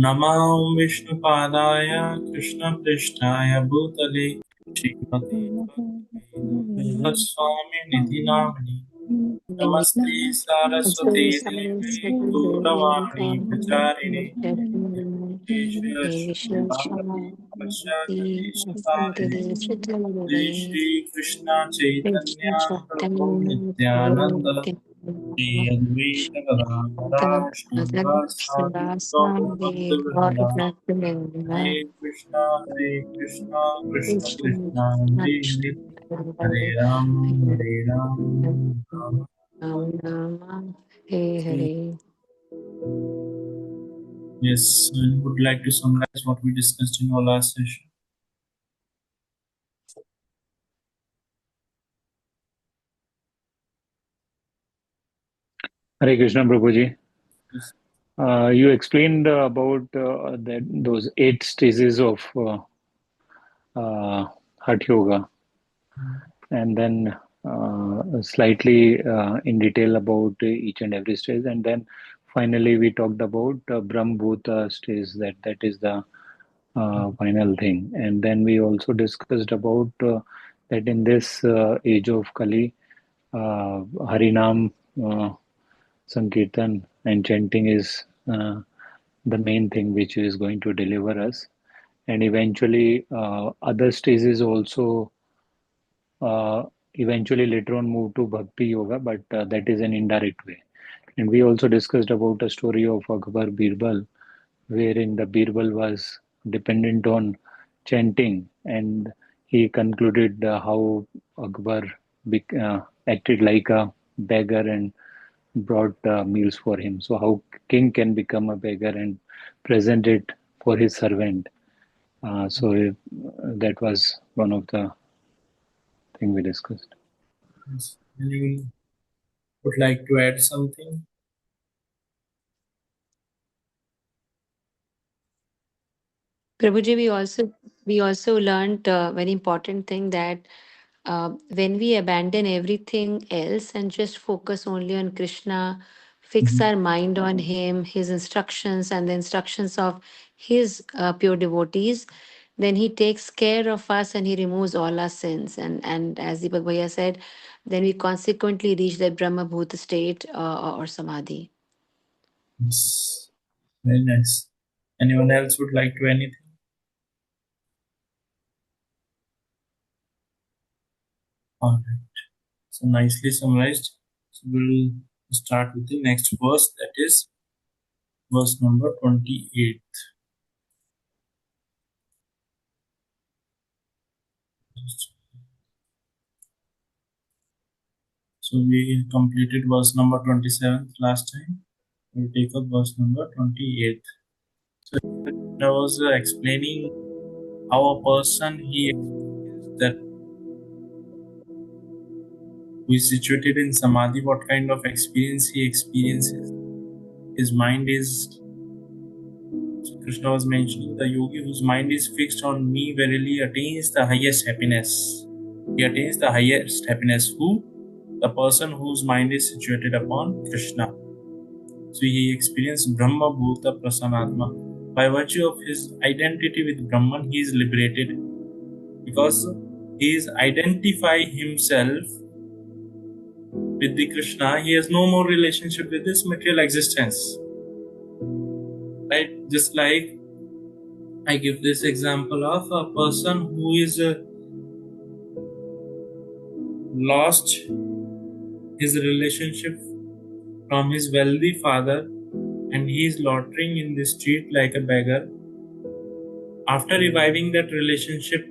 Namah Vishnu Padaya Krishna Prishtaya Bhutale Shrimati Bhagavad Swami Nidhi Namani Namaste Saraswati Devi Gauravani Pracharine Vishwashri Vashakti Sutale Shri Shri Krishna Chaitanya Prabhu Nityananda Shri Advaita Gadadhara Srivasadi Gaura Bhakta Vrinda Hare Krishna, Krishna Krishna, Hare Hare, Hare Ram, Ram. Yes, I would like to summarize what we discussed in our last session. Hare Krishna, Prabhuji. Yes. You explained about those 8 stages of Hatha Yoga, and then slightly in detail about each and every stage, and then finally we talked about Brahm Bhuta stage. That is the final thing, and then we also discussed about that in this age of Kali, Harinam. Sankirtan and chanting is the main thing which is going to deliver us. And eventually, other stages also eventually later on move to Bhakti Yoga, but that is an indirect way. And we also discussed about a story of Akbar Birbal, wherein the Birbal was dependent on chanting, and he concluded how Akbar acted like a beggar and brought meals for him. So how king can become a beggar and present it for his servant. That was one of the thing we discussed. Yes. Anyone would like to add something? Prabhuji, we also learned a very important thing that when we abandon everything else and just focus only on Krishna, fix our mind on Him, His instructions, and the instructions of His pure devotees, then He takes care of us and He removes all our sins. And as Deepak Bhaiya said, then we consequently reach that Brahma Bhuta state or Samadhi. Yes. Very nice. Anyone else would like to anything? All right. So nicely summarized. So we'll start with the next verse, that is verse number 28. So we completed verse number 27 last time. We'll take up verse number 28. So I was explaining how a person that who is situated in Samadhi, what kind of experience he experiences. His mind is, so Krishna was mentioning, the yogi whose mind is fixed on me verily attains the highest happiness. He attains the highest happiness. Who? The person whose mind is situated upon Krishna. So he experienced Brahma Bhuta Prasanatma. By virtue of his identity with Brahman, he is liberated because he is identify himself with the Krishna. He has no more relationship with this material existence. Right? Just like I give this example of a person who is lost his relationship from his wealthy father and he is loitering in the street like a beggar. After reviving that relationship,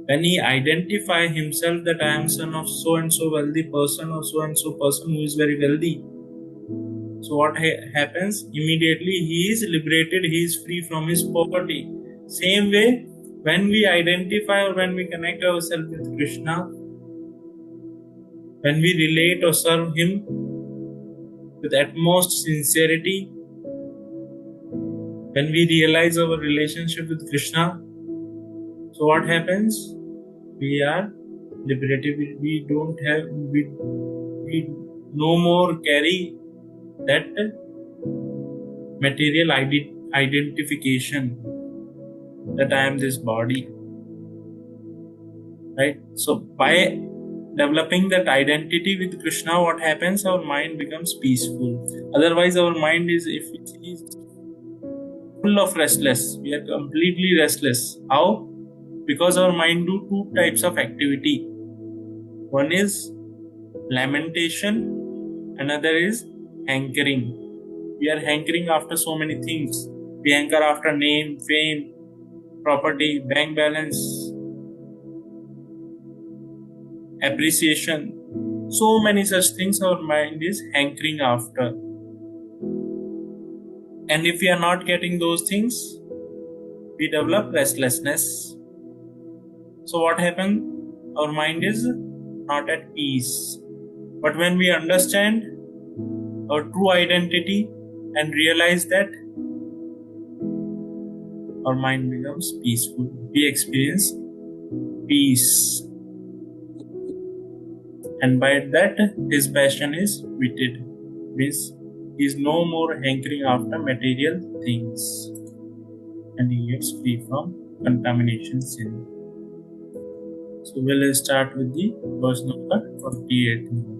when he identify himself that I am son of so and so wealthy person or so and so person who is very wealthy, so what happens? Immediately he is liberated, he is free from his poverty. Same way, when we identify or when we connect ourselves with Krishna, when we relate or serve him with utmost sincerity, when we realize our relationship with Krishna, so what happens? We are liberated. We don't have, we no more carry that material identification that I am this body, right? So by developing that identity with Krishna, what happens? Our mind becomes peaceful. Otherwise, our mind is full of restless. We are completely restless. How? Because our mind do two types of activity. One is lamentation, another is hankering. We are hankering after so many things. We hanker after name, fame, property, bank balance, appreciation. So many such things our mind is hankering after. And if we are not getting those things, we develop restlessness. So what happens? Our mind is not at peace. But when we understand our true identity and realize that, our mind becomes peaceful. We experience peace. And by that, his passion is quitted. Means he is no more hankering after material things. And he gets free from contamination sin. So we'll start with the verse number 48 now.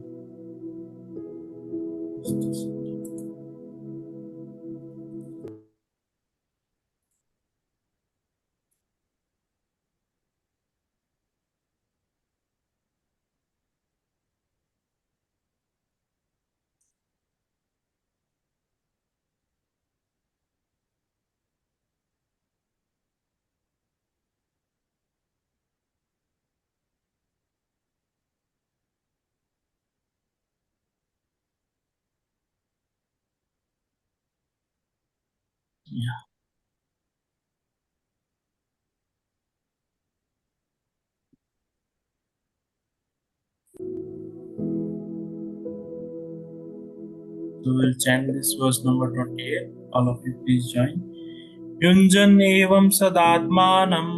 Yeah. So we'll chant this verse number 28. All of you please join. Yunjan evam sadatmanam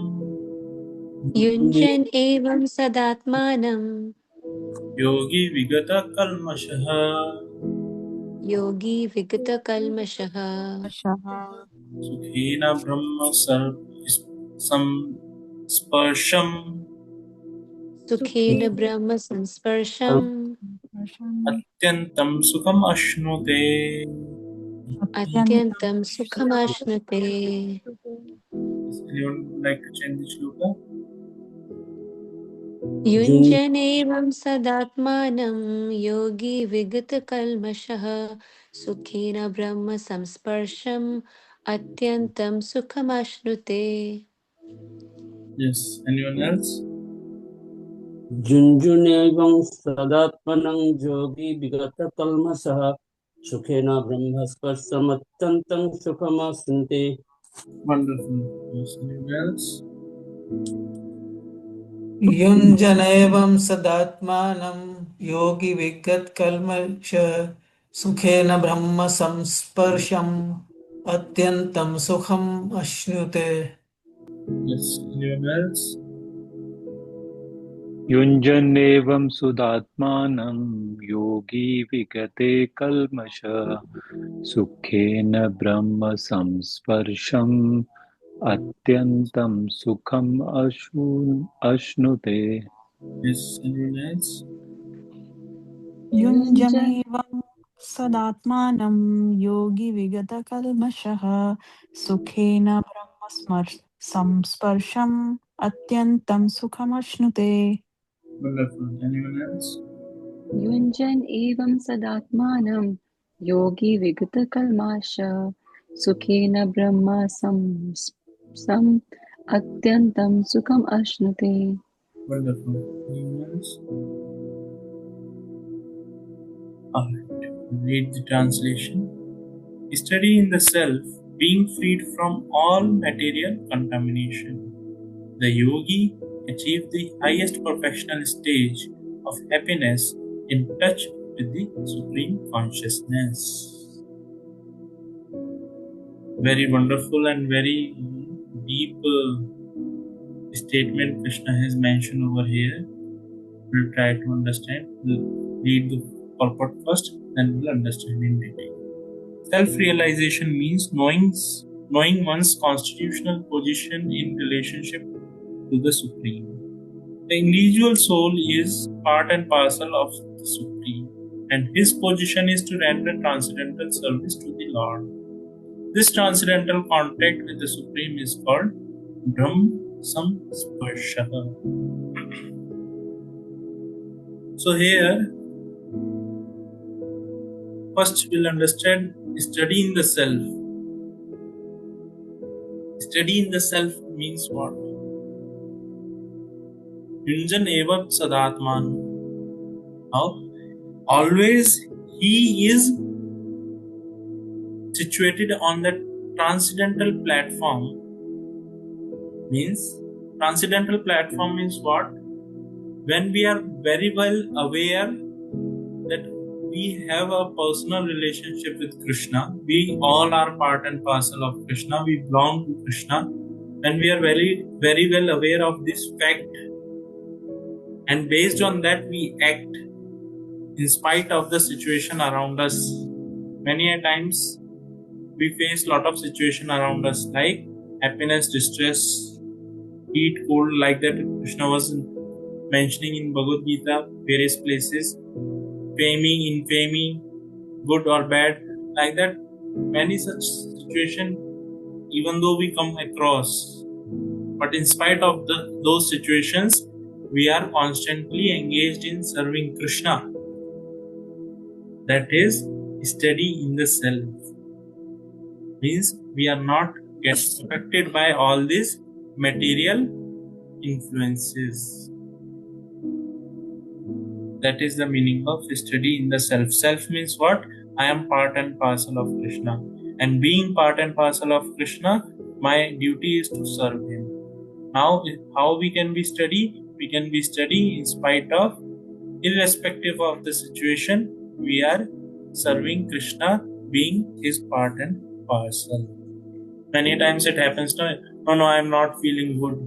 युञ्जन् एवं सदात्मानं yogi vigata kalmashaha योगी विगतकल्मषः sukhena brahma samsparsham सुखेन ब्रह्म संस्पर्शम् atyantam sukham ashnute. अत्यन्तं सुखमाश्नुते. Anyone would like to chant this shloka? युञ्जनेवं सदात्मानं योगी विगतकल्मषः सुखेन ब्रह्म संस्पर्शम् अत्यन्तं सुखमाश्नुते. Yes. Anyone else? Junjunevam sadatmanam yogi vigata kalmasah sukhena brahmaspasyamattantam sukhamasante. Wonderful. Yes. Anyone else? युञ्जनेवं सदात्मानं योगी विगतकल्मष सुखेन ब्रह्म संस्पर्शम् अत्यन्तं सुखम् अश्नुते. Yes. Anyone else? युञ्जन्नेवं सुदात्मानं योगी विगते कल्मष सुखेन ब्रह्म संस्पर्शम् अत्यन्तं सुखम् अश्नुते. Yes. Anyone else? युञ्जनेवं सदात्मानं योगी विगतकल्मषः सुखेन संस्पर्शम् अत्यन्तं सुखमश्नुते. Wonderful. Anyone else? युञ्जन् एवं सदात्मानं योगी विगतकल्माष सुखेन ब्रह्म सम् अत्यन्तं सुखम् अश्नुते. Wonderful. Anyone else? Alright. Read the translation. Study in the self, being freed from all material contamination. The yogi achieved the highest perfectional stage of happiness in touch with the Supreme Consciousness. Very wonderful and very deep statement Krishna has mentioned over here. We'll try to understand. We'll read the purport first, then we'll understand in detail. Self-realization means knowing knowing one's constitutional position in relationship to the Supreme. The individual soul is part and parcel of the Supreme, and his position is to render transcendental service to the Lord. This transcendental contact with the Supreme is called Brahm Samsparsha. So here, first we'll understand study in the self. Study in the self means what? Yunjan eva sadatman. How? Always he is situated on the transcendental platform. Means transcendental platform means what? When we are very well aware that we have a personal relationship with Krishna, we all are part and parcel of Krishna, we belong to Krishna, and we are very, very well aware of this fact, and based on that we act in spite of the situation around us. Many a times we face lot of situation around us like happiness, distress, heat, cold, like that Krishna was mentioning in Bhagavad Gita, various places, faming, infaming, good or bad, like that. Many such situations, even though we come across, but in spite of those situations, we are constantly engaged in serving Krishna. That is study in the self. Means we are not getting affected by all these material influences. That is the meaning of study in the self. Self means what? I am part and parcel of Krishna. And being part and parcel of Krishna, my duty is to serve him. Now, how we can be steady? We can be steady in spite of, irrespective of the situation, we are serving Krishna, being his part and parcel. Many times it happens, no, I am not feeling good.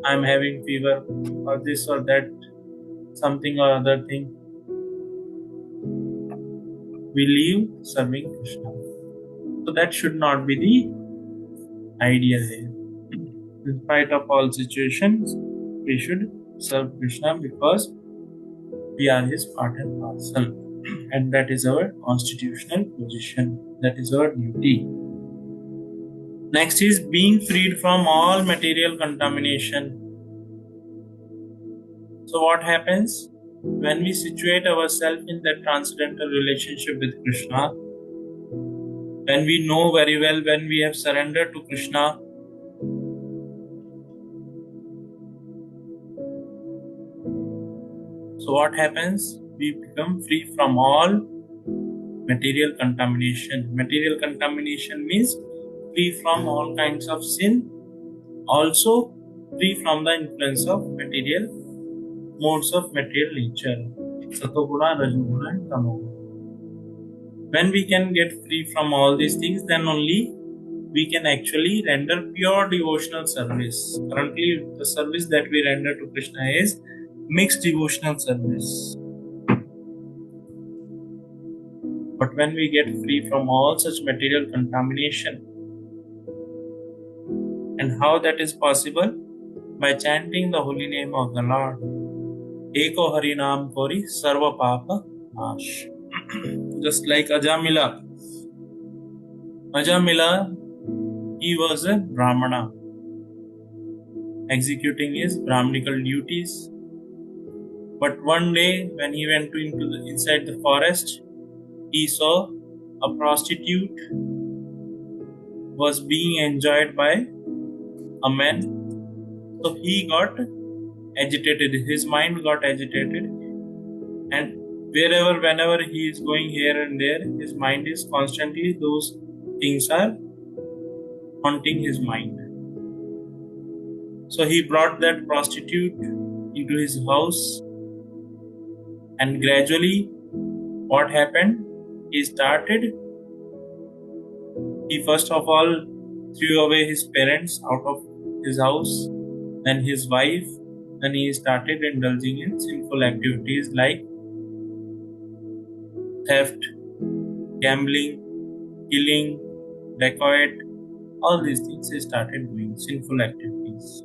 I am having fever or this or that, something or other thing. We leave serving Krishna. So that should not be the idea here. In spite of all situations, we should serve Krishna because we are his part and parcel. And that is our constitutional position. That is our duty. Next is being freed from all material contamination. So what happens? When we situate ourselves in that transcendental relationship with Krishna, when we know very well, when we have surrendered to Krishna, so what happens? We become free from all material contamination. Material contamination means free from all kinds of sin, also free from the influence of material modes of material nature. Satoguna, Rajoguna and Tamoguna. When we can get free from all these things, then only we can actually render pure devotional service. Currently, the service that we render to Krishna is mixed devotional service. But when we get free from all such material contamination, and how that is possible? By chanting the holy name of the Lord. Eko Harinam Kori Sarva Papa Nash. Just like Ajamila. Ajamila, he was a Brahmana, executing his Brahminical duties. But one day, when he went inside the forest, he saw a prostitute was being enjoyed by a man. So he got agitated, his mind got agitated, and whenever he is going here and there, his mind is constantly, those things are haunting his mind. So he brought that prostitute into his house, and gradually what happened? He first of all threw away his parents out of his house, then his wife, then he started indulging in sinful activities like theft, gambling, killing, dacoit, All these things he started doing, sinful activities.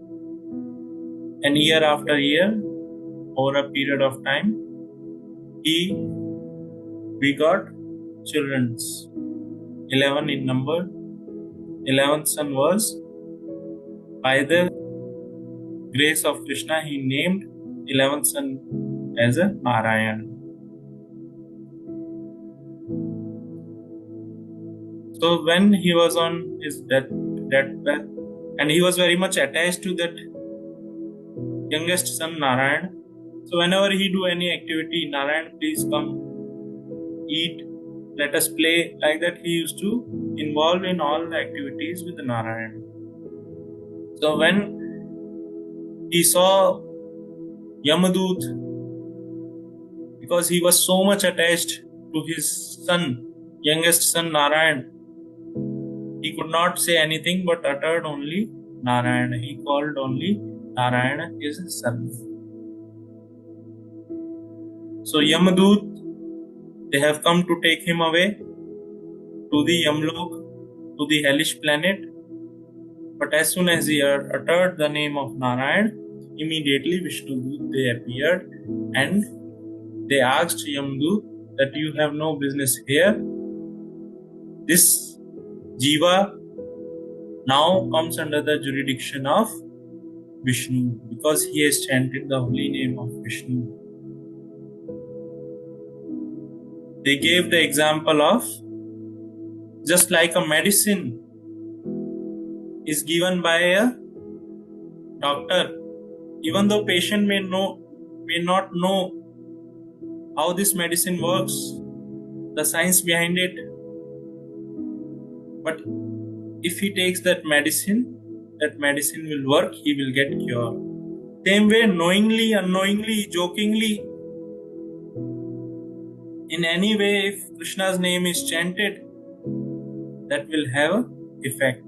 And year after year, over a period of time, we got children's, 11 in number. 11th son was, by the grace of Krishna, he named 11th son as a Narayan. So when he was on his deathbed, and he was very much attached to that youngest son Narayan. So whenever he do any activity, Narayan, please come, eat, let us play. Like that, he used to involve in all the activities with Narayan. So when he saw Yamadut, because he was so much attached to his son, youngest son Narayan, he could not say anything but uttered only Narayana. He called only Narayana his son. So Yamadut, they have come to take him away to the Yamlok, to the hellish planet. But as soon as he uttered the name of Narayan, immediately Vishnudut, they appeared and they asked Yamadut that you have no business here. This Jiva now comes under the jurisdiction of Vishnu because he has chanted the holy name of Vishnu. They gave the example of just like a medicine is given by a doctor, even though patient may not know how this medicine works, the science behind it, but if he takes that medicine will work, he will get cure. Same way, knowingly, unknowingly, jokingly, in any way, if Krishna's name is chanted, that will have an effect.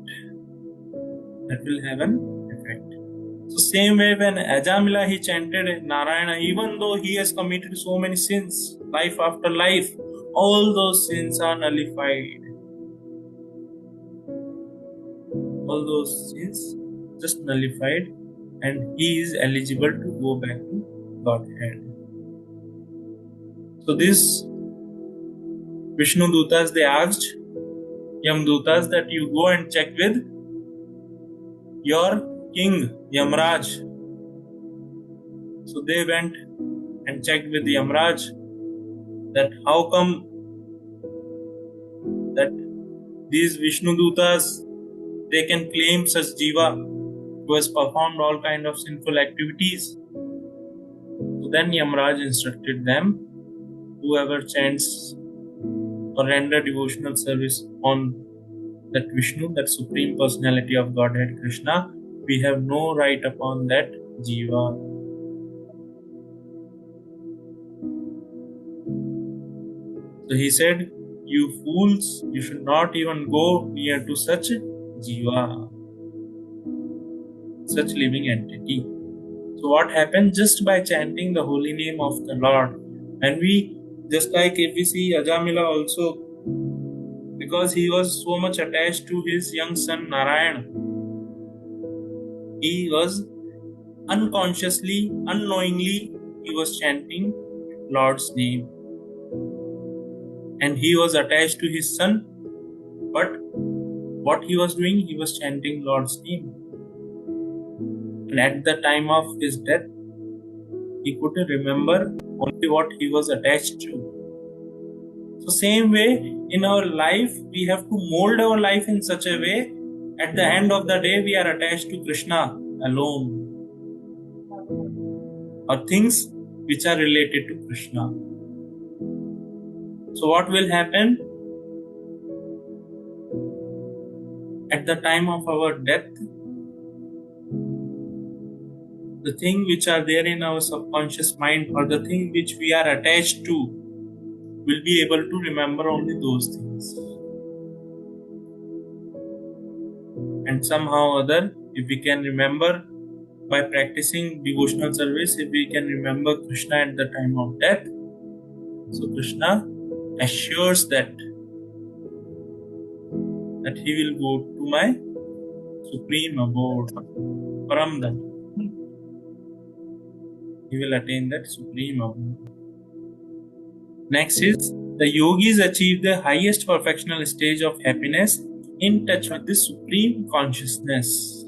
So same way, when Ajamila he chanted Narayana, even though he has committed so many sins, life after life, all those sins are nullified. All those sins just nullified, and he is eligible to go back to Godhead. So this Vishnu Dutas, they asked Yamdutas that you go and check with your king Yamraj. So they went and checked with Yamraj that how come that these Vishnu Dutas, they can claim such Jiva who has performed all kind of sinful activities. So then Yamraj instructed them, whoever chants or render devotional service on that Vishnu, that Supreme Personality of Godhead Krishna, we have no right upon that Jiva. So he said, you fools, you should not even go near to such Jiva, such living entity. So what happened? Just by chanting the holy name of the Lord, and we, just like if we see Ajamila also, because he was so much attached to his young son Narayan, he was unconsciously, unknowingly, he was chanting Lord's name. And he was attached to his son, but what he was doing, he was chanting Lord's name. And at the time of his death, he could remember only what he was attached to. So same way, in our life, we have to mold our life in such a way, at the end of the day, we are attached to Krishna alone, or things which are related to Krishna. So what will happen? At the time of our death, the thing which are there in our subconscious mind, or the thing which we are attached to, will be able to remember only those things. And somehow or other, if we can remember by practicing devotional service, if we can remember Krishna at the time of death, so Krishna assures that he will go to my supreme abode, Paramdhan. He will attain that supreme abode. Next is the yogis achieve the highest perfectional stage of happiness in touch with the supreme consciousness.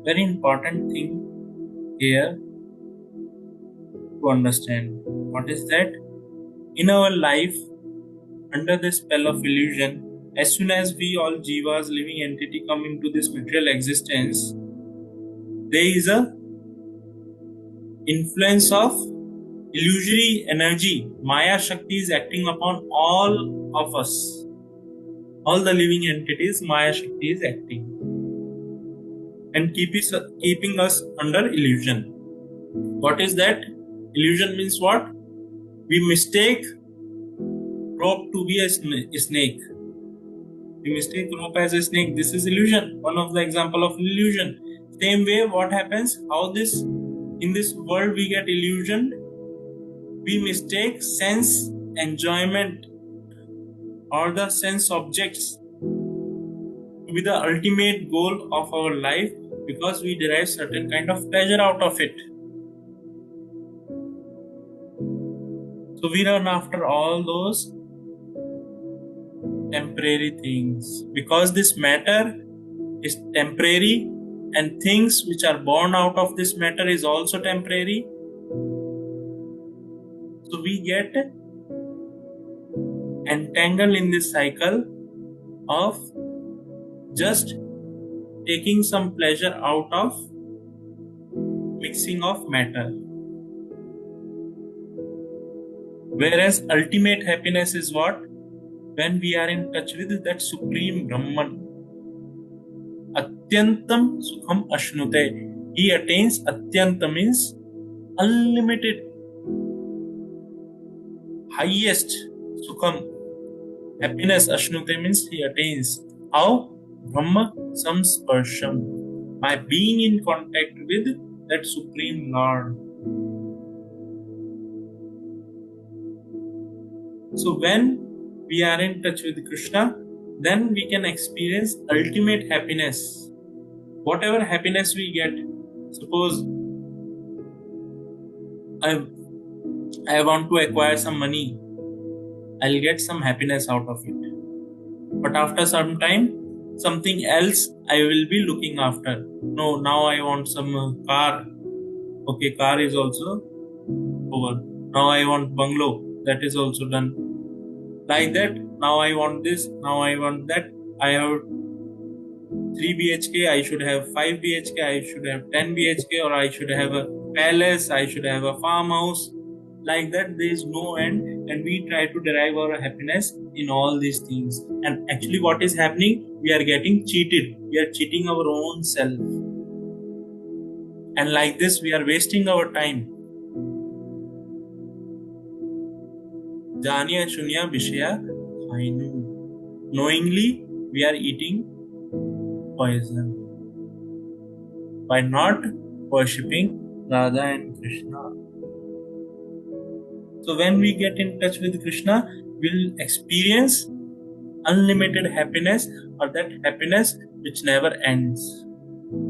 Very important thing here to understand. What is that? In our life, under the spell of illusion, as soon as we all jivas, living entity, come into this material existence, there is a influence of illusory energy. Maya Shakti is acting upon all of us. All the living entities, Maya Shakti is acting and keeping us under illusion. What is that? Illusion means what? We mistake rope to be a snake. We mistake rope as a snake. This is illusion. One of the example of illusion. Same way, what happens? How this in this world we get illusion? We mistake sense enjoyment or the sense objects to be the ultimate goal of our life because we derive certain kind of pleasure out of it. So we run after all those temporary things because this matter is temporary and things which are born out of this matter is also temporary. So we get entangled in this cycle of just taking some pleasure out of mixing of matter. Whereas ultimate happiness is what? When we are in touch with that supreme Brahman. Atyantam sukham ashnute. He attains Atyanta means unlimited, highest sukham. Happiness ashnute means he attains. How? Brahma samsparsham. By being in contact with that supreme Lord. So when we are in touch with Krishna, then we can experience ultimate happiness. Whatever happiness we get, suppose I want to acquire some money, I'll get some happiness out of it. But after some time, something else I will be looking after. No, now I want some car. Okay, car is also over. Now I want bungalow. That is also done. Like that, now I want this, now I want that. I have 3 BHK, I should have 5 BHK, I should have 10 BHK, or I should have a palace, I should have a farmhouse. Like that, there is no end, and we try to derive our happiness in all these things. And actually, what is happening? We are getting cheated. We are cheating our own self. And like this, we are wasting our time. Janya Shunya Vishaya Hainu. Knowingly, we are eating poison by not worshipping Radha and Krishna. So when we get in touch with Krishna, we'll experience unlimited happiness, or that happiness which never ends.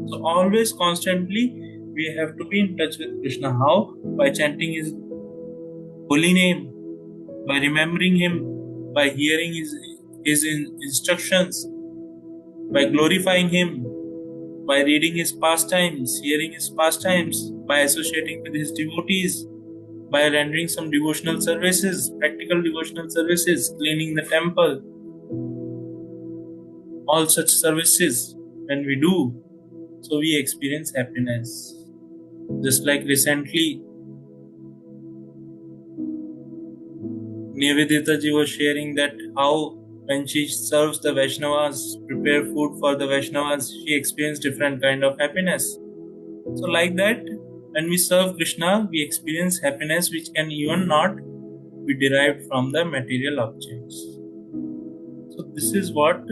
So always, constantly, we have to be in touch with Krishna. How? By chanting His holy name, by remembering Him, by hearing His instructions, by glorifying Him, by reading His pastimes, hearing His pastimes, by associating with His devotees, by rendering some devotional services, practical devotional services, cleaning the temple. All such services, when we do, so we experience happiness. Just like recently, Nivedita ji was sharing that how when she serves the Vaishnavas, prepare food for the Vaishnavas, she experienced different kind of happiness. So like that, when we serve Krishna, we experience happiness which can even not be derived from the material objects. So this is what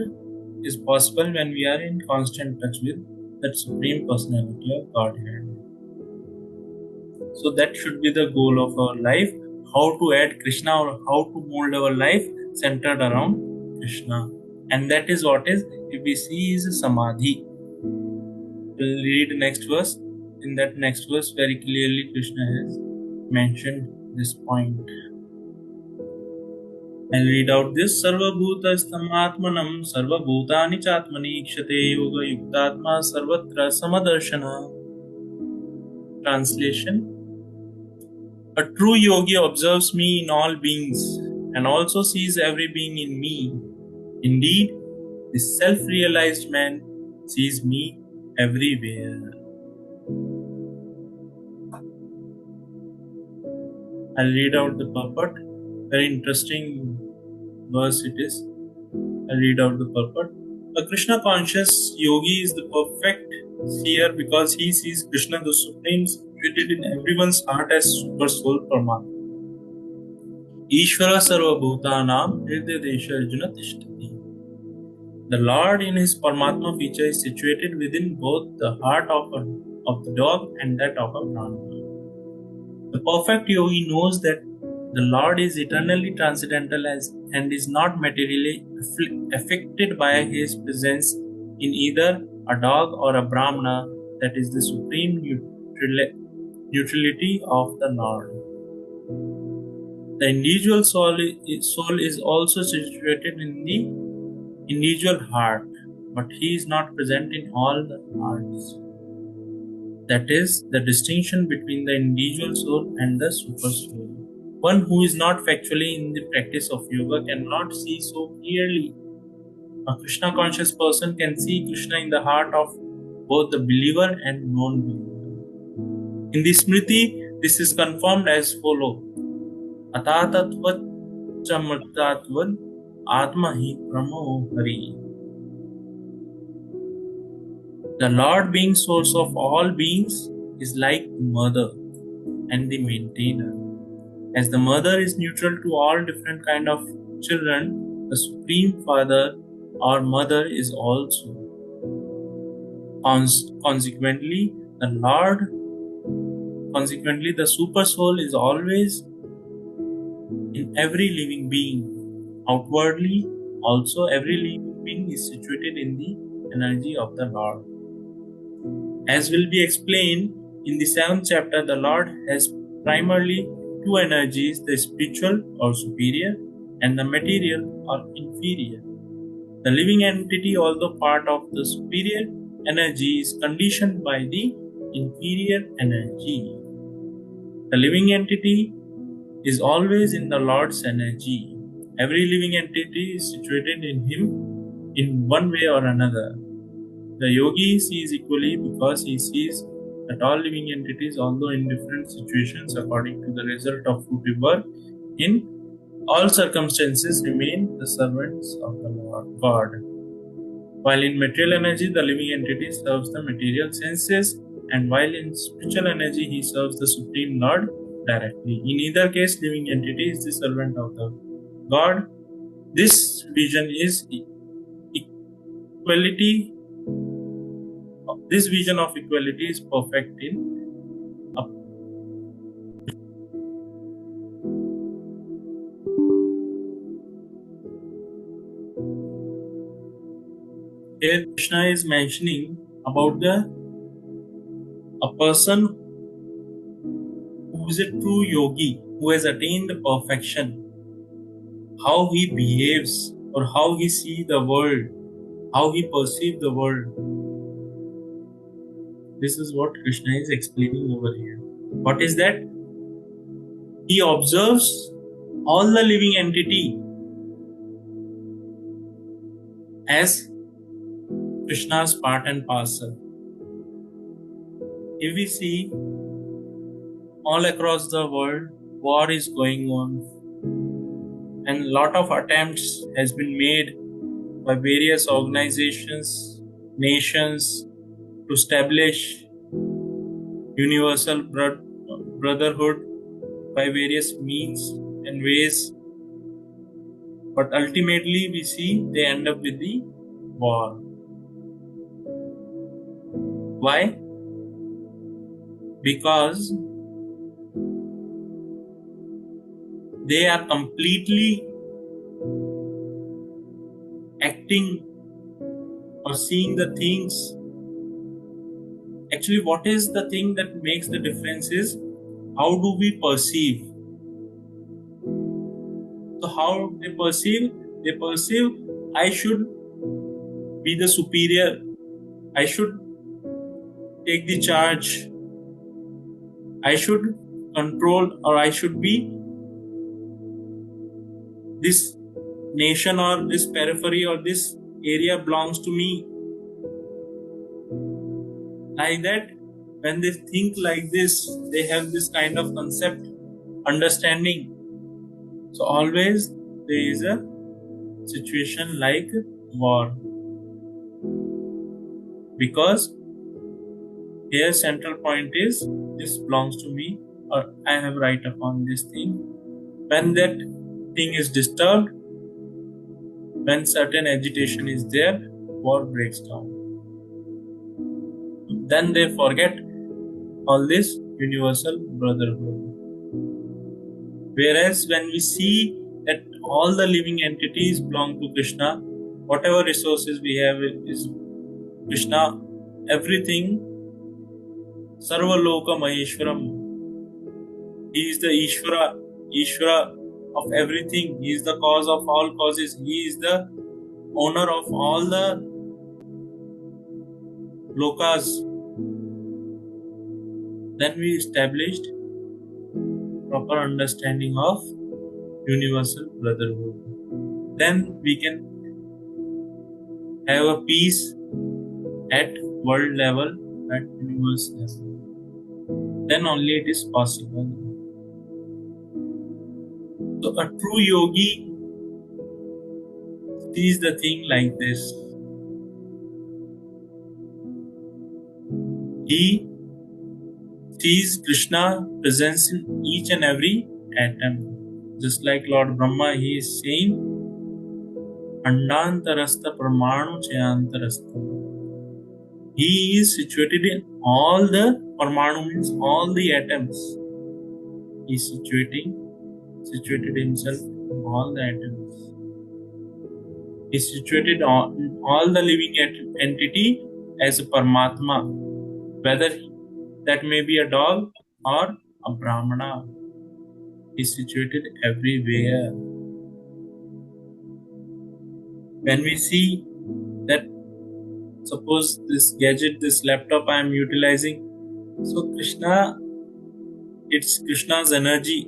is possible when we are in constant touch with that Supreme Personality of Godhead. So that should be the goal of our life, how to add Krishna or how to mold our life centered around Krishna. And that is what is, if we see, is samadhi. We'll read next verse. In that next verse, very clearly Krishna has mentioned this point. I'll read out this. Sarva bhutastammatmanam sarva bhutani chatmani ikshate yoga yuktatma sarvatra samadarshana. Translation: a true yogi observes me in all beings and also sees every being in me. Indeed, this self-realized man sees me everywhere. I'll read out the purport. Very interesting verse it is. I'll read out the purport. A Krishna conscious yogi is the perfect seer because he sees Krishna the Supreme situated in everyone's heart as Super Soul Paramatma. Ishvara Sarva Bhutanam Hirdaya Arjuna Tishtati. The Lord in his Paramatma feature is situated within both the heart of the dog and that of a Brahmana. The perfect yogi knows that the Lord is eternally transcendental and is not materially affected by his presence in either a dog or a Brahmana, that is the supreme neutrality of the Lord. The individual soul is also situated in the individual heart, but he is not present in all the hearts. That is the distinction between the individual soul and the super soul. One who is not factually in the practice of yoga cannot see so clearly. A Krishna conscious person can see Krishna in the heart of both the believer and non-believer. In the Smriti, this is confirmed as follows. Atatatvat chamartatvad atmahi pramo hari. The Lord being source of all beings is like the mother and the maintainer. As the mother is neutral to all different kind of children, the Supreme Father or Mother is also. Consequently, the Super Soul is always in every living being. Outwardly, also every living being is situated in the energy of the Lord. As will be explained in the 7th chapter, the Lord has primarily two energies, the spiritual or superior and the material or inferior. The living entity, although part of the superior energy, is conditioned by the inferior energy. The living entity is always in the Lord's energy. Every living entity is situated in him in one way or another. The yogi sees equally because he sees that all living entities, although in different situations according to the result of fruitive work, in all circumstances remain the servants of the Lord God. While in material energy, the living entity serves the material senses, and while in spiritual energy, he serves the Supreme Lord directly. In either case, living entity is the servant of the God. This vision is equality. This vision of equality is perfect in here Krishna is mentioning about a person who is a true yogi, who has attained the perfection, how he behaves or how he sees the world, how he perceives the world. This is what Krishna is explaining over here. What is that? He observes all the living entity as Krishna's part and parcel. If we see all across the world, war is going on, and a lot of attempts has been made by various organizations, nations to establish universal brotherhood by various means and ways, but ultimately we see they end up with the war. Why? Because they are completely acting or seeing the things. Actually, what is the thing that makes the difference is how do we perceive. So how they perceive? They perceive I should be the superior. I should take the charge. I should control, or I should be this nation or this periphery or this area belongs to me. Like that, when they think like this, they have this kind of concept, understanding. So always there is a situation like war. Because here central point is this belongs to me, or I have right upon this thing. When that thing is disturbed, when certain agitation is there, war breaks down. Then they forget all this universal brotherhood. Whereas when we see that all the living entities belong to Krishna, whatever resources we have is Krishna, everything, Sarva Loka Maheshwaram. He is the Ishvara of everything. He is the cause of all causes. He is the owner of all the lokas. Then we established proper understanding of universal brotherhood. Then we can have a peace at world level, at universe level. Then only it is possible. So a true yogi sees the thing like this. He sees Krishna presence in each and every atom. Just like Lord Brahma, he is saying, Andantarastha Parmanu Chayantarastha. He is situated in all the Parmanu, means all the atoms. He is situated himself in all the atoms. He is situated in all the living entity as a Paramatma, whether that may be a dog or a Brahmana. He is situated everywhere. When we see that, suppose this gadget, this laptop I am utilizing, so Krishna, it's Krishna's energy.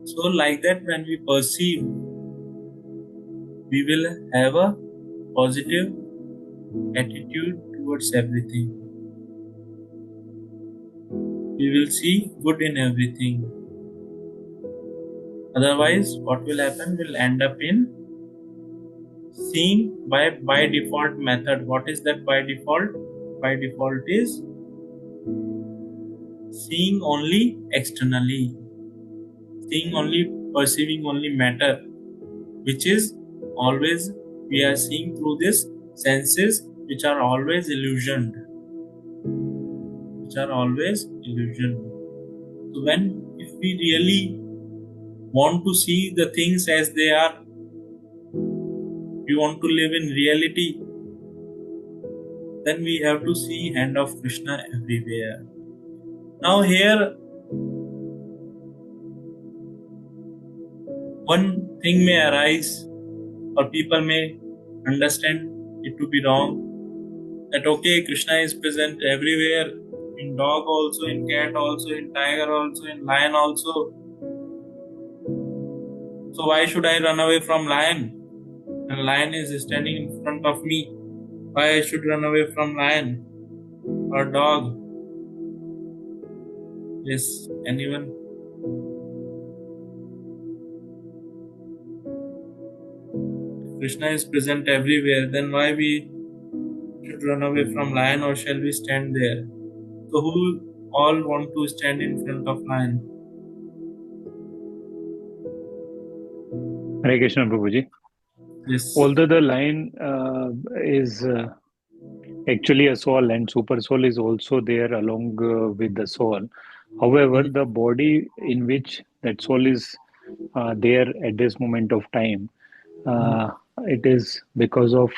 So like that, when we perceive, we will have a positive attitude towards everything. We will see good in everything. Otherwise, what will happen? We'll end up in seeing by default method. What is that by default? By default is seeing only externally. Seeing only, perceiving only matter, which is always we are seeing through this senses, which are always illusioned. So when, if we really want to see the things as they are, we want to live in reality, then we have to see hand of Krishna everywhere. Now here, one thing may arise, or people may understand it to be wrong, that okay, Krishna is present everywhere, in dog also, in cat also, in tiger also, in lion also. So why should I run away from lion? And lion is standing in front of me. Why I should run away from lion or dog? Yes, anyone? Krishna is present everywhere, then why we should run away from lion, or shall we stand there? So who all want to stand in front of lion? Hare Krishna, Prabhuji. Yes. Although the lion is actually a soul, and super soul is also there along with the soul. However, the body in which that soul is there at this moment of time, it is because of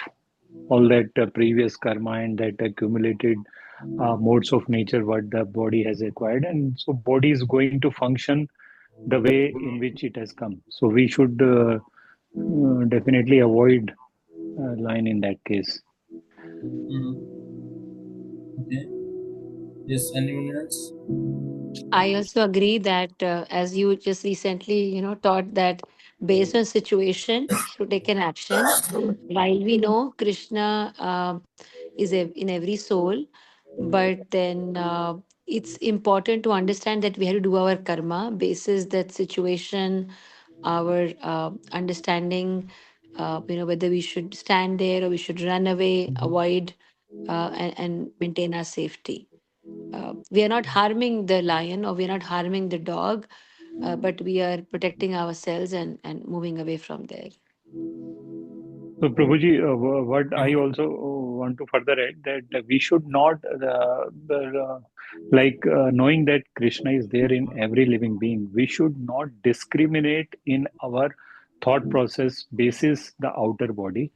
all that previous karma and that accumulated modes of nature what the body has acquired, and so body is going to function the way in which it has come. So we should definitely avoid line in that case. Okay. Yes, anyone else? I also agree that as you just recently, taught that based on situation to take an action. While we know Krishna is in every soul, but then it's important to understand that we have to do our karma basis that situation, our understanding, whether we should stand there or we should run away, avoid, and maintain our safety. We are not harming the lion or we are not harming the dog, but we are protecting ourselves and moving away from there. So, Prabhuji, what I also want to further add that we should not, knowing that Krishna is there in every living being, we should not discriminate in our thought process basis the outer body.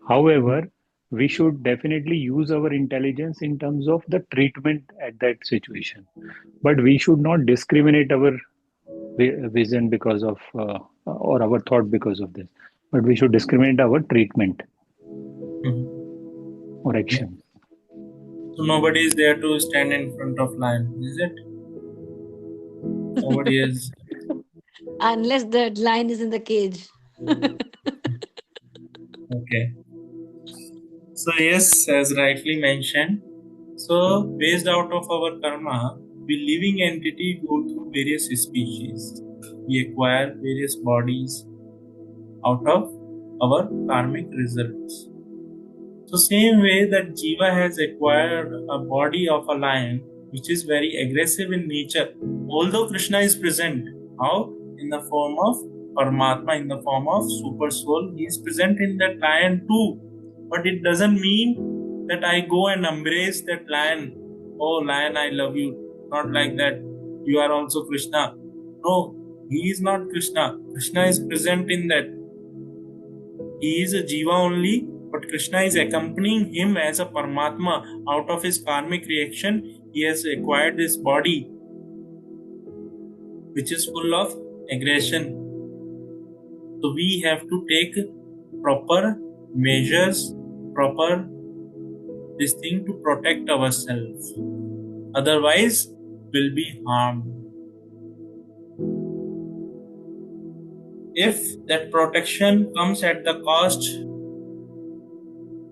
However, we should definitely use our intelligence in terms of the treatment at that situation. But we should not discriminate our vision because of or our thought because of this, but we should discriminate our treatment or action. So nobody is there to stand in front of lion, is it? Nobody is. Unless the lion is in the cage. Okay. So yes, as rightly mentioned, so based out of our karma, we living entity go through various species. We acquire various bodies out of our karmic results. So same way that Jiva has acquired a body of a lion, which is very aggressive in nature, although Krishna is present. How? In the form of Paramatma, in the form of Super Soul, he is present in that lion too. But it doesn't mean that I go and embrace that lion. Oh, lion, I love you. Not like that. You are also Krishna. No, he is not Krishna. Krishna is present in that. He is a Jiva only, but Krishna is accompanying him as a Paramatma. Out of his karmic reaction, he has acquired this body, which is full of aggression. So we have to take proper measures, proper this thing to protect ourselves. Otherwise, we'll be harmed. If that protection comes at the cost,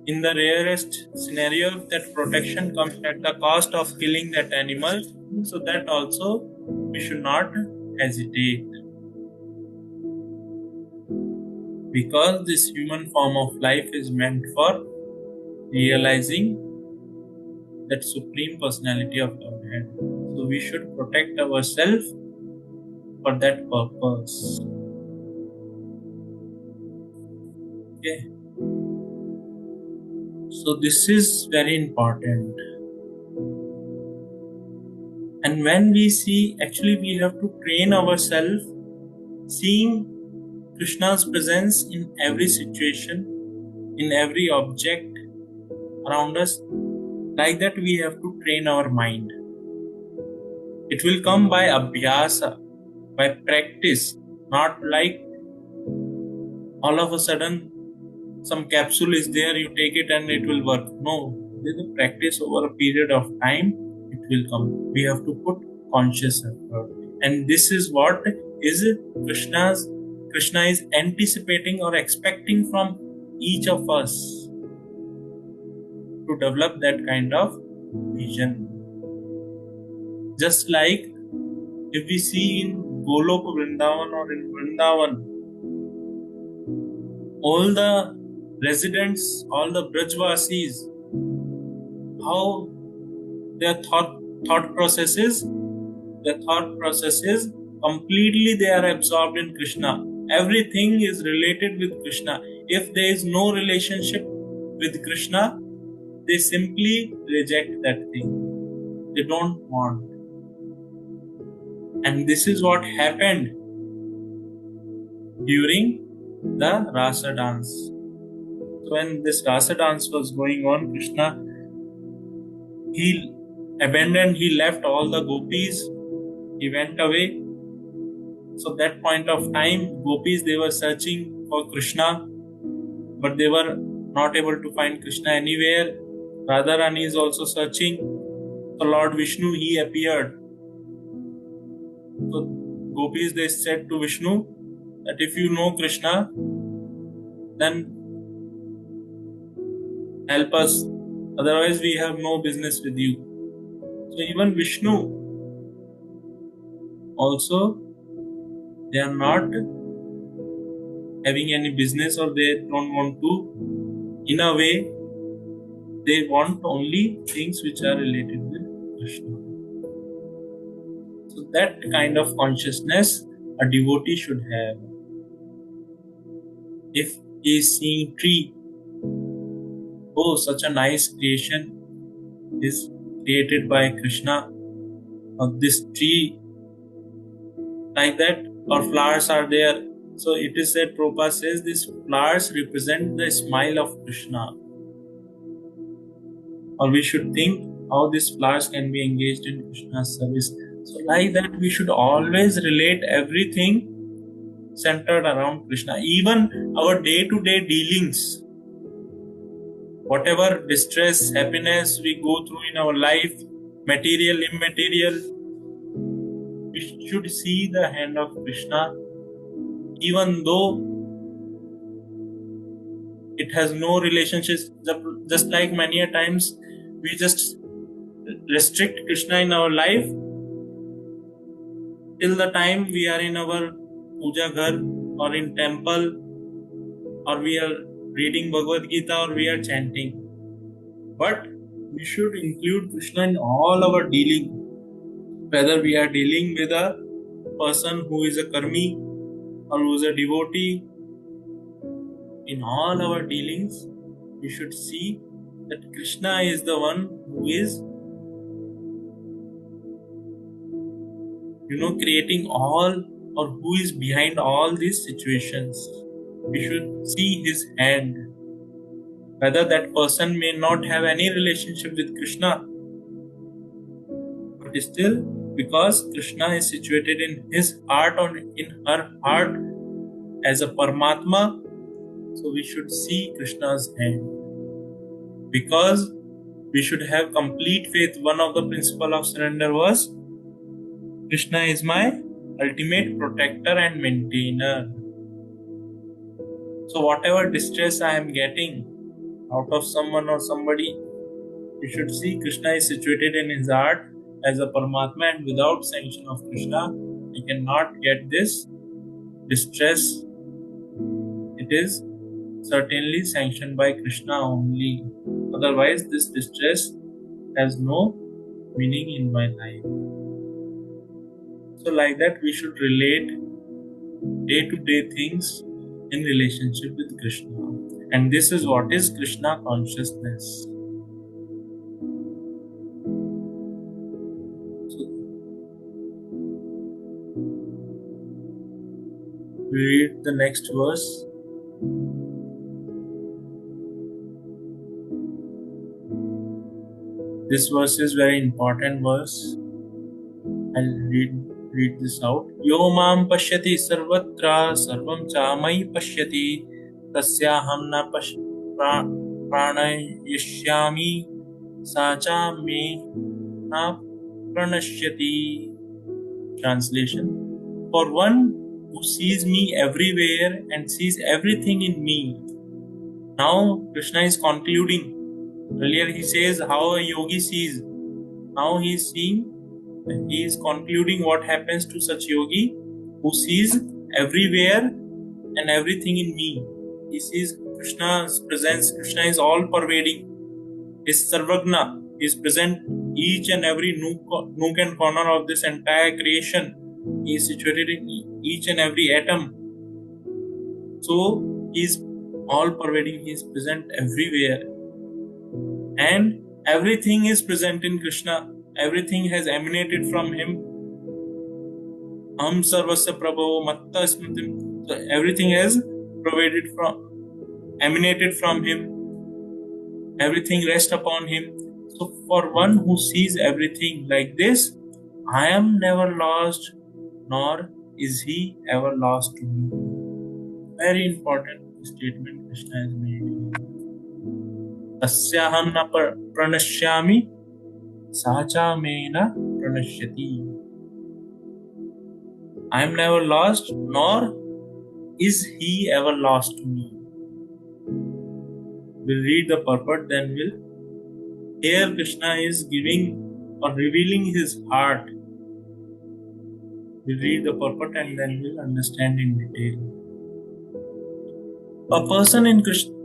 in the rarest scenario, that protection comes at the cost of killing that animal, so that also we should not hesitate. Because this human form of life is meant for realizing that Supreme Personality of Godhead. So we should protect ourselves for that purpose. Okay. So this is very important. And when we see, actually we have to train ourselves seeing Krishna's presence in every situation, in every object around us. Like that we have to train our mind. It will come by abhyasa, by practice, not like all of a sudden some capsule is there, you take it and it will work. No, with a practice over a period of time, it will come. We have to put conscious effort. And this is what is Krishna is anticipating or expecting from each of us to develop that kind of vision. Just like if we see in Golok Vrindavan or in Vrindavan, all the residents, all the Brajvasis, how their thought processes completely they are absorbed in Krishna. Everything is related with Krishna. If there is no relationship with Krishna, they simply reject that thing. They don't want. And this is what happened during the Rasa dance. So when this Rasa dance was going on, Krishna, he left all the gopis, he went away. So that point of time, gopis, they were searching for Krishna, but they were not able to find Krishna anywhere. Radharani is also searching. So Lord Vishnu, he appeared. So gopis, they said to Vishnu that if you know Krishna, then help us. Otherwise, we have no business with you. So even Vishnu also, they are not having any business, or they don't want to. In a way, they want only things which are related with Krishna. So that kind of consciousness a devotee should have. If he is seeing tree, oh, such a nice creation is created by Krishna, or this tree like that, or flowers are there. So it is said, Prabhupada says, these flowers represent the smile of Krishna. Or we should think how these flowers can be engaged in Krishna's service. So like that, we should always relate everything centered around Krishna. Even our day-to-day dealings, whatever distress, happiness we go through in our life, material, immaterial, we should see the hand of Krishna, even though it has no relationships. Just like many a times we just restrict Krishna in our life till the time we are in our puja ghar or in temple, or we are reading Bhagavad Gita, or we are chanting. But we should include Krishna in all our dealing, whether we are dealing with a person who is a karmi or who is a devotee. In all our dealings, we should see that Krishna is the one who is, creating all, or who is behind all these situations. We should see his hand. Whether that person may not have any relationship with Krishna, but still, because Krishna is situated in his heart or in her heart as a Paramatma, so we should see Krishna's hand. Because we should have complete faith. One of the principles of surrender was, Krishna is my ultimate protector and maintainer. So whatever distress I am getting out of someone or somebody, you should see Krishna is situated in his heart as a Paramatma, and without sanction of Krishna, I cannot get this distress. It is certainly sanctioned by Krishna only. Otherwise, this distress has no meaning in my life. So like that, we should relate day-to-day things in relationship with Krishna. And this is what is Krishna consciousness. So, we read the next verse. This verse is very important verse. I'll read this out. Yo mam pashyati sarvatra sarvam chamai pashyati tasyaham na pranayashyami sacha me na pranashyati. Translation: for one who sees me everywhere and sees everything in me. Now Krishna is concluding. Earlier he says how a yogi sees. Now he is concluding what happens to such yogi who sees everywhere and everything in me. He sees Krishna's presence. Krishna is all pervading. He is Sarvagna. He is present each and every nook and corner of this entire creation. He is situated in each and every atom. So he is all pervading. He is present everywhere. And everything is present in Krishna. Everything has emanated from him. Aham sarvasya prabhavo matta smritim So everything is emanated from him. Everything rests upon him. So for one who sees everything like this, I am never lost, nor is he ever lost to me. Very important statement Krishna has made here. Tasyaham na pranashyami, sacha me na pranashyati. I am never lost, nor is he ever lost to me. We'll read the purport, then we'll. Here Krishna is giving or revealing his heart. We'll read the purport and then we'll understand in detail. A person in Krishna.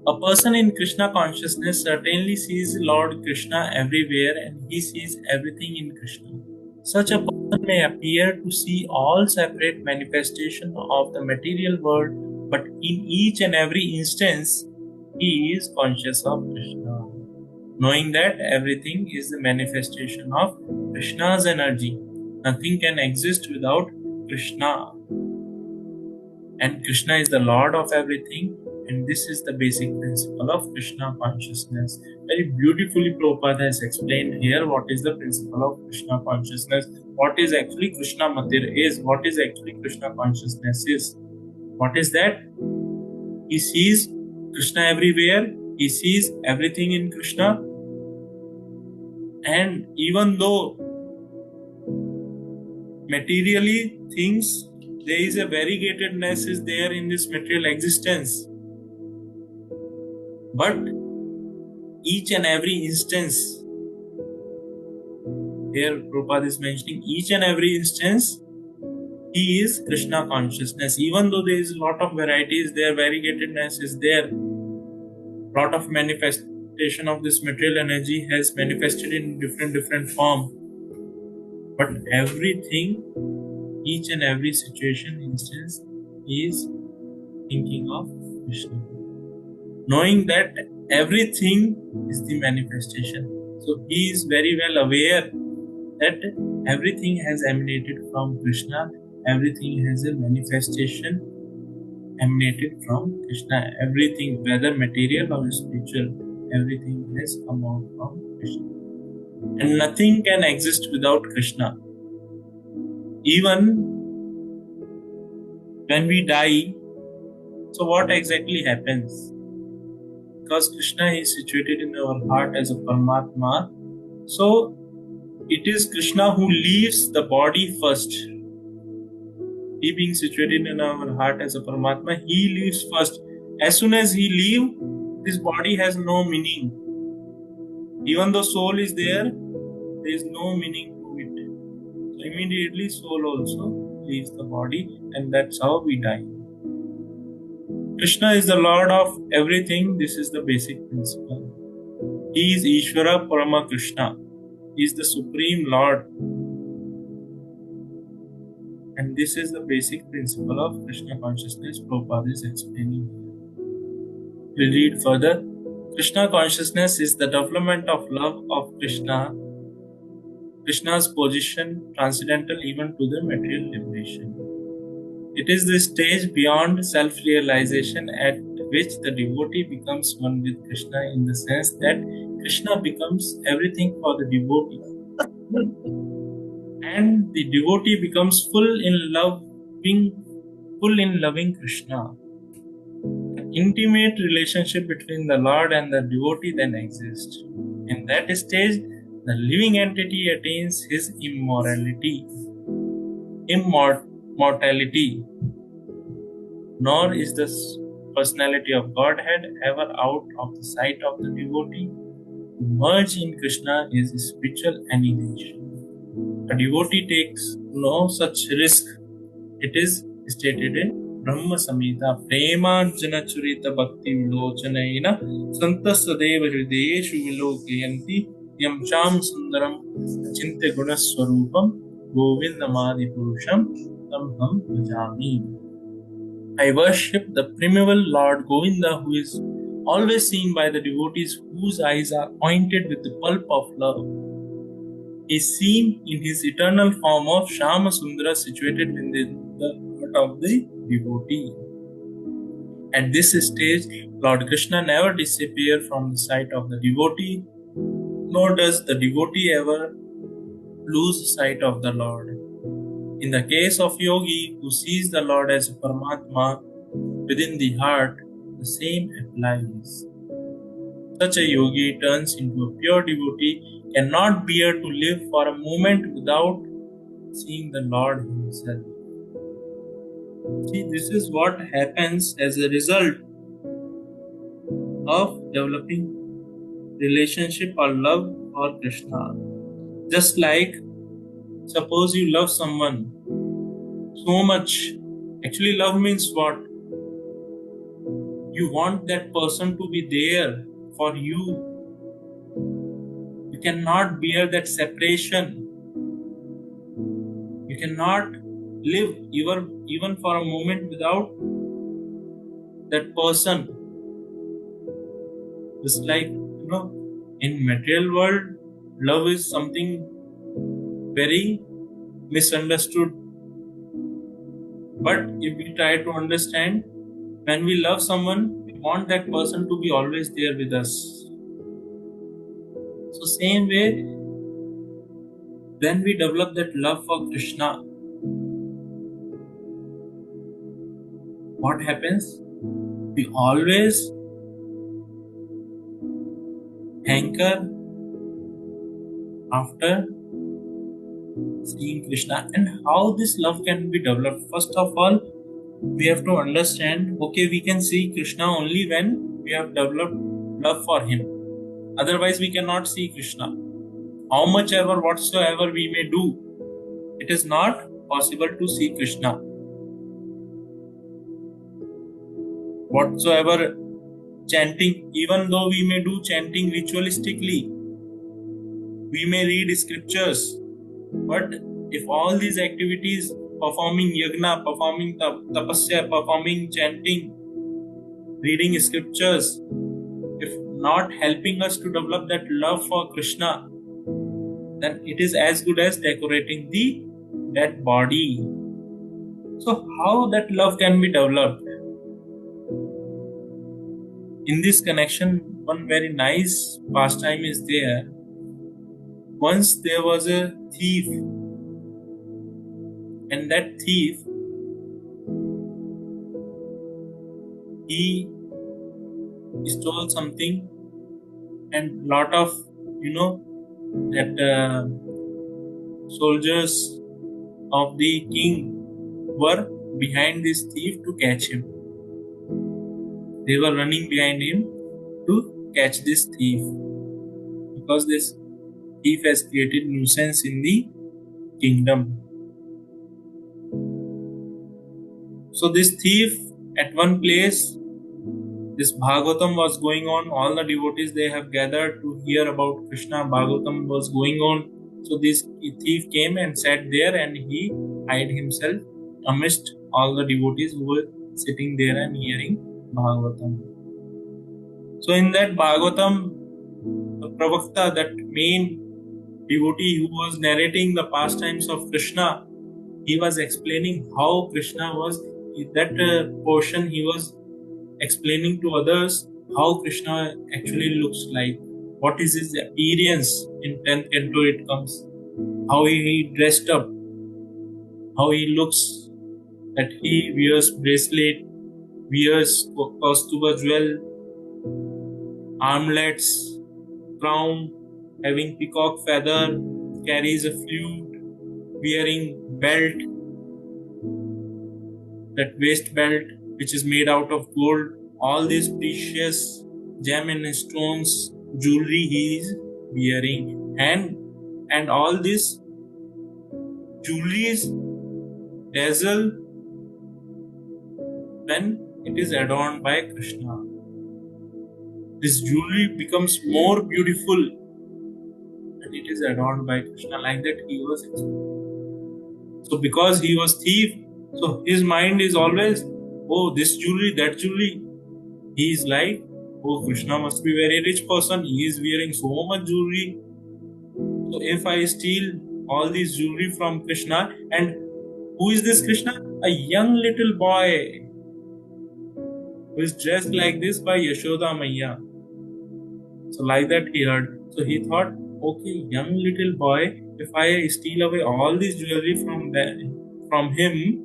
A person in Krishna consciousness certainly sees Lord Krishna everywhere and he sees everything in Krishna. Such a person may appear to see all separate manifestations of the material world, but in each and every instance, he is conscious of Krishna, knowing that everything is the manifestation of Krishna's energy. Nothing can exist without Krishna. And Krishna is the Lord of everything. And this is the basic principle of Krishna consciousness. Very beautifully Prabhupada has explained here what is the principle of Krishna consciousness, what is actually Krishna Mandir is, what is actually Krishna consciousness is. What is that? He sees Krishna everywhere, he sees everything in Krishna. And even though materially things, there is a variegatedness is there in this material existence. But each and every instance, here Prabhupada is mentioning each and every instance, he is Krishna consciousness. Even though there is a lot of varieties there, variegatedness is there, lot of manifestation of this material energy has manifested in different form. But everything, each and every situation, instance, is thinking of Krishna. Knowing that everything is the manifestation. So he is very well aware that everything has emanated from Krishna, everything has a manifestation emanated from Krishna. Everything, whether material or spiritual, everything has come out from Krishna. And nothing can exist without Krishna. Even when we die, so what exactly happens? Because Krishna is situated in our heart as a Paramatma, so it is Krishna who leaves the body first. He being situated in our heart as a Paramatma, he leaves first. As soon as he leaves, this body has no meaning. Even though soul is there, there is no meaning to it. So immediately soul also leaves the body, and that's how we die. Krishna is the Lord of everything. This is the basic principle. He is Ishvara Parama Krishna. He is the Supreme Lord. And this is the basic principle of Krishna consciousness Prabhupada is explaining. We'll read further. Krishna consciousness is the development of love of Krishna, Krishna's position transcendental even to the material liberation. It is the stage beyond self-realization at which the devotee becomes one with Krishna, in the sense that Krishna becomes everything for the devotee. And the devotee becomes full in loving Krishna. An intimate relationship between the Lord and the devotee then exists. In that stage, the living entity attains his immortality. Nor is the personality of Godhead ever out of the sight of the devotee. To merge in Krishna is spiritual annihilation. A devotee takes no such risk. It is stated in Brahma Samhita Premanjana Churita Bhakti Vilochanaina Santasadeva Hridayeshu Vilokayanti Yam Cham Sundaram Achintya Gunaswarupam Govindamadi Purusham Tam Ham Bhajami. I worship the primeval Lord Govinda, who is always seen by the devotees whose eyes are pointed with the pulp of love. He is seen in his eternal form of Shama Sundara situated within the heart of the devotee. At this stage, Lord Krishna never disappears from the sight of the devotee, nor does the devotee ever lose sight of the Lord. In the case of yogi who sees the Lord as Paramatma within the heart, the same applies. Such a yogi turns into a pure devotee, cannot bear to live for a moment without seeing the Lord himself. See, this is what happens as a result of developing relationship or love for Krishna. Just like, suppose you love someone so much. Actually, love means what? You want that person to be there for you. You cannot bear that separation. You cannot live even for a moment without that person. Just like, in material world, love is something very misunderstood. But if we try to understand, when we love someone, we want that person to be always there with us. So same way, when we develop that love for Krishna, what happens? We always hanker after seeing Krishna. And how this love can be developed? First of all, we have to understand, okay, we can see Krishna only when we have developed love for him. Otherwise, we cannot see Krishna. How much ever, whatsoever we may do, it is not possible to see Krishna. Whatsoever chanting, even though we may do chanting ritualistically, we may read scriptures, but if all these activities, performing yagna, performing tapasya, performing chanting, reading scriptures, if not helping us to develop that love for Krishna, then it is as good as decorating the dead body. So how that love can be developed? In this connection, one very nice pastime is there. Once there was a thief, and that thief, he stole something, and lot of that soldiers of the king were behind this thief to catch him. They were running behind him to catch this thief, because this thief has created nuisance in the kingdom. So this thief, at one place, this Bhagavatam was going on. All the devotees, they have gathered to hear about Krishna. Bhagavatam was going on. So this thief came and sat there, and he hid himself amidst all the devotees who were sitting there and hearing Bhagavatam. So in that Bhagavatam, the Pravakta, that main devotee who was narrating the pastimes of Krishna, he was explaining how Krishna was, that portion he was explaining to others how Krishna actually looks like, what is his appearance. In 10th canto it comes, how he dressed up, how he looks, that he wears bracelet, wears Kaustuba jewel, armlets, crown, having peacock feather, carries a flute, wearing belt, that waist belt which is made out of gold. All these precious gem and stones, jewelry he is wearing, and all these jewelries dazzle when it is adorned by Krishna. This jewelry becomes more beautiful when it is adorned by Krishna. Like that he was explaining. So because he was thief, so his mind is always, oh, this jewelry, that jewelry. He is like, oh, Krishna must be a very rich person. He is wearing so much jewelry. So if I steal all these jewelry from Krishna, and who is this Krishna? A young little boy who is dressed like this by Yashoda Maiya. So like that he heard. So he thought, okay, young little boy, if I steal away all this jewelry from him,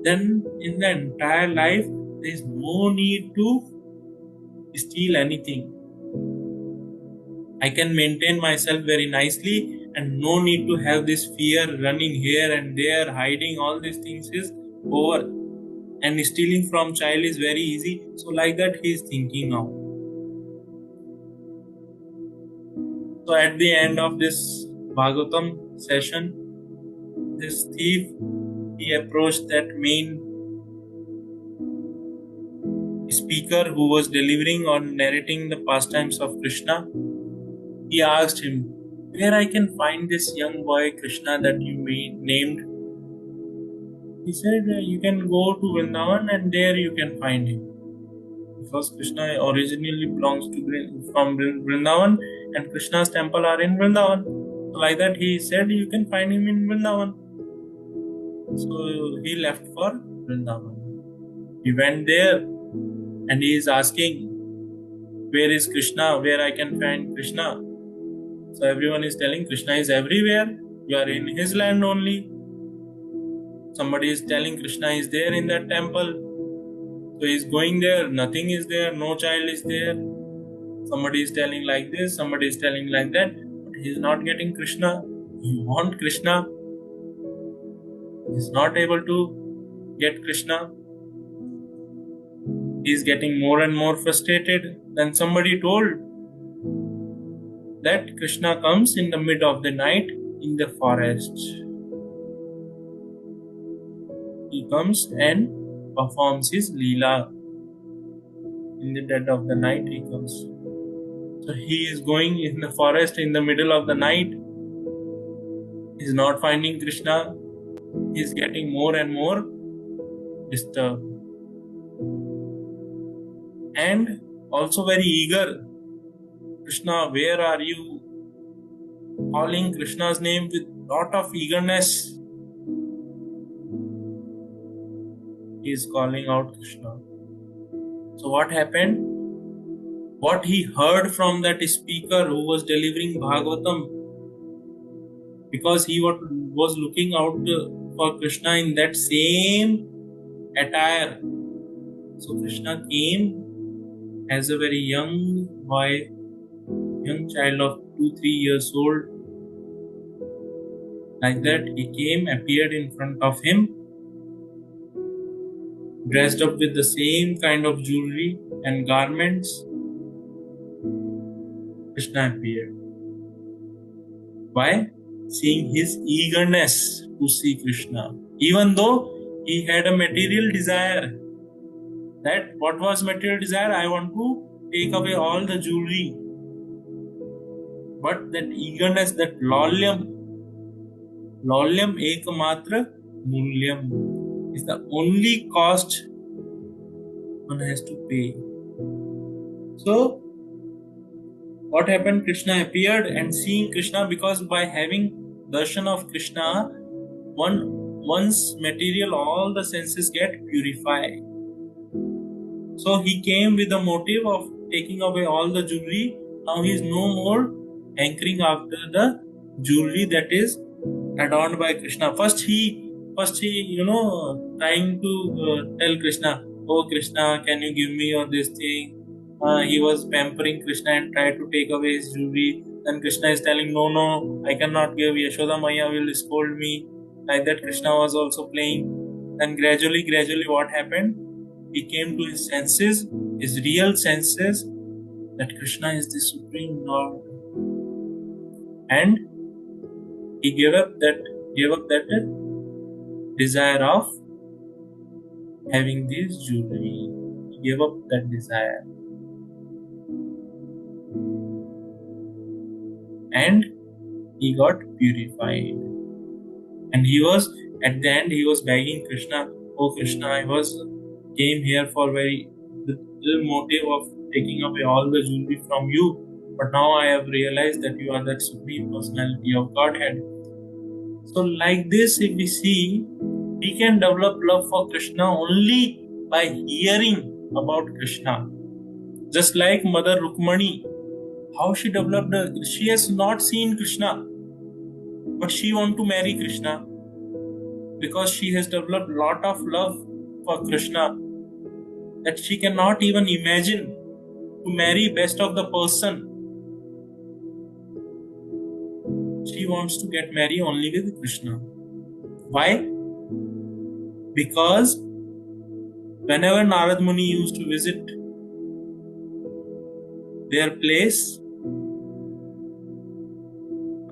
then in the entire life there is no need to steal anything. I can maintain myself very nicely and no need to have this fear running here and there, hiding all these things is over. And stealing from child is very easy. So like that he is thinking now. So at the end of this Bhagavatam session, this thief, he approached that main speaker who was delivering or narrating the pastimes of Krishna. He asked him, where I can find this young boy Krishna that you named? He said, you can go to Vrindavan and there you can find him. Because Krishna originally belongs to from Vrindavan and Krishna's temple are in Vrindavan. So like that he said, you can find him in Vrindavan. So he left for Vrindavan. He went there and he is asking, where is Krishna? Where I can find Krishna? So everyone is telling Krishna is everywhere. You are in his land only. Somebody is telling Krishna is there in that temple. So he is going there. Nothing is there. No child is there. Somebody is telling like this. Somebody is telling like that. But he is not getting Krishna. He wants Krishna. He is not able to get Krishna. He is getting more and more frustrated. Then somebody told that Krishna comes in the mid of the night in the forest. He comes and performs his Leela. In the dead of the night he comes. So he is going in the forest in the middle of the night. He is not finding Krishna. He is getting more and more disturbed. And also very eager. Krishna, where are you? Calling Krishna's name with lot of eagerness. He is calling out Krishna. So what happened? What he heard from that speaker who was delivering Bhagavatam, because he was looking out for Krishna in that same attire. So Krishna came as a very young boy, young child of 2-3 years old. Like that he came, appeared in front of him, dressed up with the same kind of jewelry and garments. Krishna appeared. Why? Seeing his eagerness to see Krishna. Even though he had a material desire. That what was material desire? I want to take away all the jewelry. But that eagerness, that laulyam ekmatra mulyam is the only cost one has to pay. So what happened? Krishna appeared, and seeing Krishna, because by having darshan of Krishna, one's material, all the senses get purified. So he came with the motive of taking away all the jewelry. Now he is no more hankering after the jewelry that is adorned by Krishna. First he trying to tell Krishna, oh Krishna, can you give me this thing? He was pampering Krishna and tried to take away his jewelry. Then Krishna is telling, no, I cannot give. Yashoda Maya will scold me. Like that Krishna was also playing. Then gradually what happened? He came to his senses, his real senses, that Krishna is the Supreme Lord. And he gave up that desire of having this jewelry. He gave up that desire. And he got purified. And he was, at the end, he was begging Krishna, "Oh Krishna, came here for the motive of taking away all the jewelry from you. But now I have realized that you are that supreme personality of Godhead." So like this, if we see, we can develop love for Krishna only by hearing about Krishna. Just like Mother Rukmani, how she developed, she has not seen Krishna, but she wants to marry Krishna because she has developed lot of love for Krishna that she cannot even imagine to marry best of the person. She wants to get married only with Krishna. Why? Because whenever Narad Muni used to visit their place,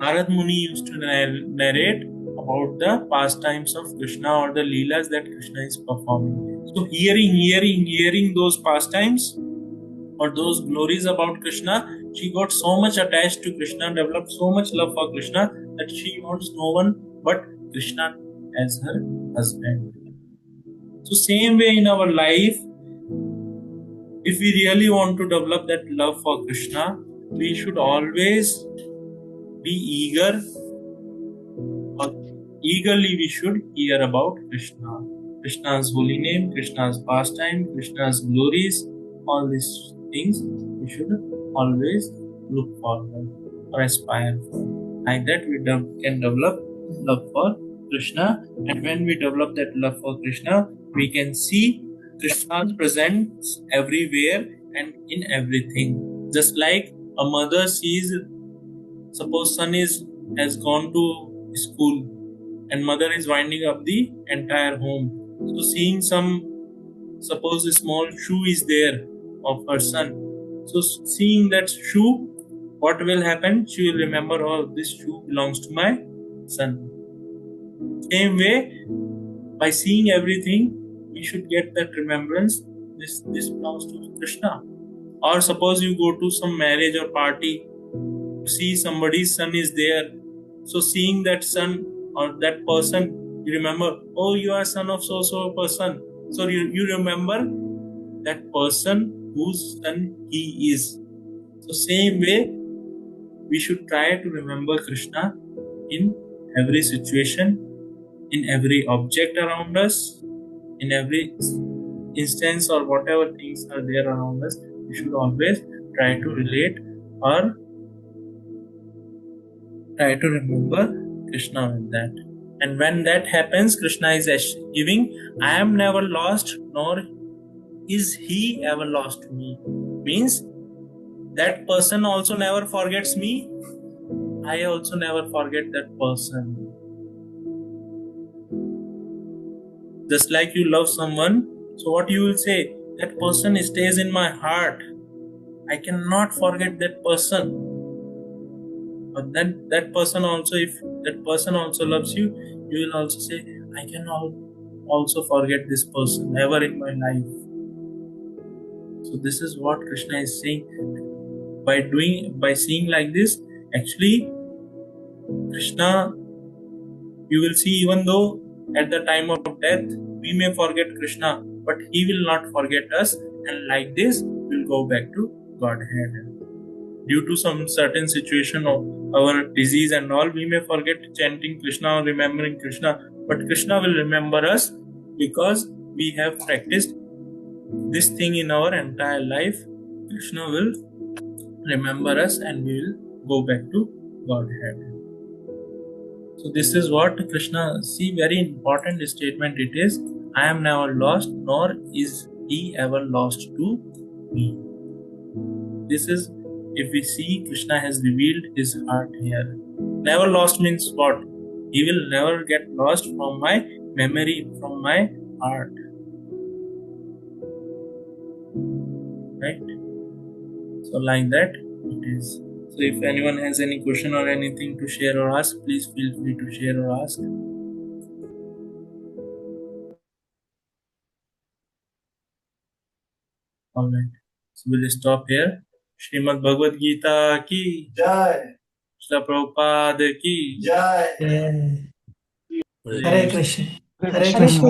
Narad Muni used to narrate about the pastimes of Krishna or the leelas that Krishna is performing. So hearing those pastimes or those glories about Krishna, she got so much attached to Krishna, developed so much love for Krishna that she wants no one but Krishna as her husband. So same way in our life, if we really want to develop that love for Krishna, we should always be eager, or eagerly we should hear about Krishna. Krishna's holy name, Krishna's pastime, Krishna's glories, all these things we should always look forward or aspire for. Like that we can develop love for Krishna, and when we develop that love for Krishna, we can see Krishna's presence everywhere and in everything. Just like a mother sees, suppose son has gone to school and mother is winding up the entire home. So seeing suppose a small shoe is there of her son. So seeing that shoe, what will happen? She will remember, oh, this shoe belongs to my son. Same way, by seeing everything, we should get that remembrance. This belongs to Krishna. Or suppose you go to some marriage or party, see somebody's son is there. So seeing that son or that person, you remember, oh, you are son of so person. So you remember that person whose son he is. So same way, we should try to remember Krishna in every situation, in every object around us, in every instance or whatever things are there around us. We should always try to relate or try to remember Krishna with that. And when that happens, Krishna is giving, I am never lost, nor is he ever lost to me. Means that person also never forgets me. I also never forget that person. Just like you love someone, so what you will say, that person stays in my heart. I cannot forget that person. But then that person also, if that person also loves you, you will also say, I cannot also forget this person ever in my life. So this is what Krishna is saying. By seeing like this, actually Krishna, you will see, even though at the time of death we may forget Krishna, but he will not forget us, and like this we'll go back to Godhead. Due to some certain situation of our disease and all, we may forget chanting Krishna or remembering Krishna, but Krishna will remember us because we have practiced this thing in our entire life. Krishna will remember us and we will go back to Godhead. So this is what Krishna, see, very important statement it is. I am never lost, nor is he ever lost to me. This is, if we see, Krishna has revealed his heart here. Never lost means what? He will never get lost from my memory, from my heart. Right? So like that it is. So if anyone has any question or anything to share or ask, please feel free to share or ask. All right. So we'll stop here. Srimad Bhagavad Gita ki Jai. Srila Prabhupada ki Jai. Hare Hare Krishna. Hare Hare Krishna. Krishna.